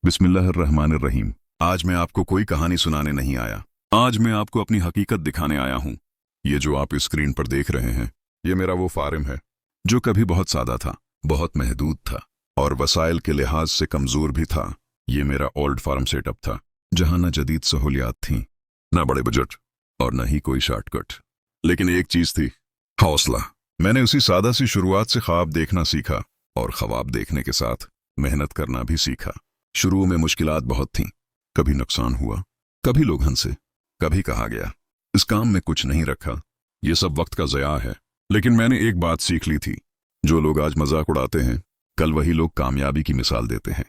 बिस्मिल्लाहिर्रहमानिर्रहीम। आज मैं आपको कोई कहानी सुनाने नहीं आया। आज मैं आपको अपनी हकीकत दिखाने आया हूँ। ये जो आप स्क्रीन पर देख रहे हैं, ये मेरा वो फार्म है जो कभी बहुत सादा था, बहुत महदूद था और वसाइल के लिहाज से कमजोर भी था। ये मेरा ओल्ड फार्म सेटअप था, जहाँ न जदीद सहूलियात थीं, न बड़े बजट और न ही कोई शॉर्टकट। लेकिन एक चीज थी, हौसला। मैंने उसी सादा सी शुरुआत से ख्वाब देखना सीखा और ख्वाब देखने के साथ मेहनत करना भी सीखा। शुरू में मुश्किलात बहुत थीं। कभी नुकसान हुआ, कभी लोग हंसे, कभी कहा गया इस काम में कुछ नहीं रखा, ये सब वक्त का ज़या है। लेकिन मैंने एक बात सीख ली थी, जो लोग आज मजाक उड़ाते हैं, कल वही लोग कामयाबी की मिसाल देते हैं।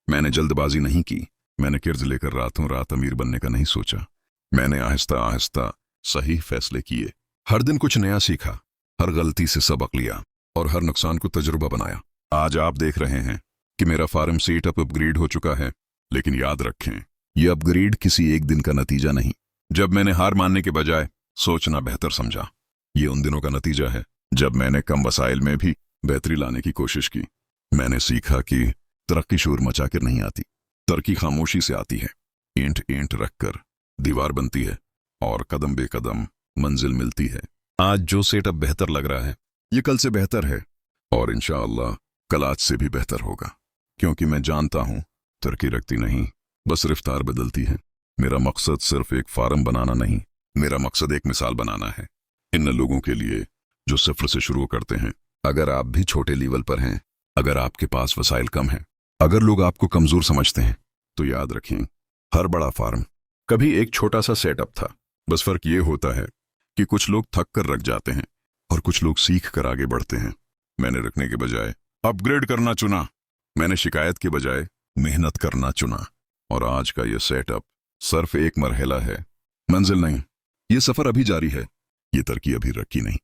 मैंने जल्दबाजी नहीं की, मैंने किर्ज लेकर रातों रात अमीर बनने का नहीं सोचा। मैंने आहिस्ता आहिस्ता सही फैसले किए। हर दिन कुछ नया सीखा, हर गलती से सबक लिया और हर नुकसान को तजुर्बा बनाया। आज आप देख रहे हैं कि मेरा फार्म सेटअप अपग्रेड हो चुका है। लेकिन याद रखें, यह अपग्रेड किसी एक दिन का नतीजा नहीं। जब मैंने हार मानने के बजाय सोचना बेहतर समझा, ये उन दिनों का नतीजा है जब मैंने कम वसाइल में भी बेहतरी लाने की कोशिश की। मैंने सीखा कि तरक्की शोर मचाकर नहीं आती, तरक्की खामोशी से आती है। ईंट ईंट रखकर दीवार बनती है और कदम बेकदम मंजिल मिलती है। आज जो सेटअप बेहतर लग रहा है, ये कल से बेहतर है और इंशाअल्लाह कल आज से भी बेहतर होगा। क्योंकि मैं जानता हूं, तरक्की रखती नहीं, बस रफ्तार बदलती है। मेरा मकसद सिर्फ एक फार्म बनाना नहीं, मेरा मकसद एक मिसाल बनाना है इन लोगों के लिए जो सिफर से शुरू करते हैं। अगर आप भी छोटे लेवल पर हैं, अगर आपके पास वसाइल कम हैं, अगर लोग आपको कमजोर समझते हैं, तो याद रखें, हर बड़ा फार्म कभी एक छोटा सा सेटअप था। बस फर्क ये होता है कि कुछ लोग थक कर रख जाते हैं और कुछ लोग सीख कर आगे बढ़ते हैं। मैंने रखने के बजाय अपग्रेड करना चुना। मैंने शिकायत के बजाय मेहनत करना चुना। और आज का ये सेटअप सिर्फ एक मरहला है, मंजिल नहीं। ये सफर अभी जारी है, ये तरक्की अभी रखी नहीं।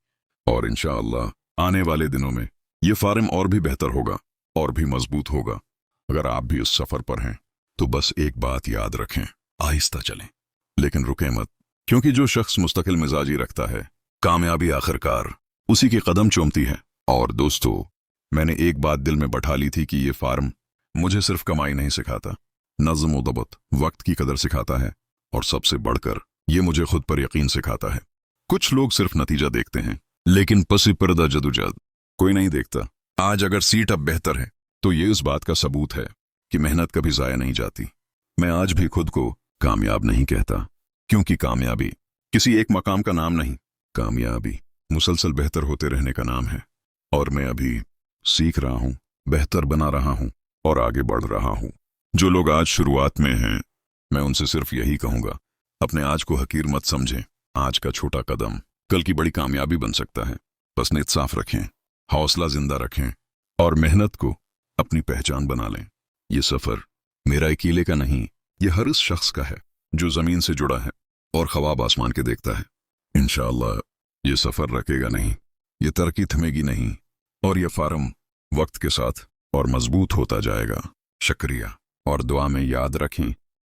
और इंशाअल्लाह आने वाले दिनों में ये फार्म और भी बेहतर होगा और भी मजबूत होगा। अगर आप भी उस सफर पर हैं, तो बस एक बात याद रखें, आहिस्ता चलें लेकिन रुकें मत। क्योंकि जो शख्स मुस्तकिल मिजाजी रखता है, कामयाबी आखिरकार उसी के कदम चूमती है। और दोस्तों, मैंने एक बात दिल में बैठा ली थी कि ये फार्म मुझे सिर्फ कमाई नहीं सिखाता, नज़्म व दबत, वक्त की कदर सिखाता है और सबसे बढ़कर ये मुझे खुद पर यकीन सिखाता है। कुछ लोग सिर्फ नतीजा देखते हैं, लेकिन पसी पर्दा जदोजहद कोई नहीं देखता। आज अगर सीट अब बेहतर है, तो ये उस बात का सबूत है कि मेहनत कभी ज़ाया नहीं जाती। मैं आज भी खुद को कामयाब नहीं कहता, क्योंकि कामयाबी किसी एक मकाम का नाम नहीं, कामयाबी मुसलसल बेहतर होते रहने का नाम है। और मैं अभी सीख रहा हूं, बेहतर बना रहा हूं और आगे बढ़ रहा हूं। जो लोग आज शुरुआत में हैं, मैं उनसे सिर्फ यही कहूंगा, अपने आज को हकीर मत समझें। आज का छोटा कदम कल की बड़ी कामयाबी बन सकता है। बस नीयत साफ रखें, हौसला जिंदा रखें और मेहनत को अपनी पहचान बना लें। ये सफर मेरा अकेले का नहीं, ये हर उस शख्स का है जो जमीन से जुड़ा है और ख्वाब आसमान के देखता है। इंशाअल्लाह ये सफर रखेगा नहीं, ये तरक्की थमेगी नहीं और ये फार्म वक्त के साथ और मजबूत होता जाएगा। शुक्रिया। और दुआ में याद रखें,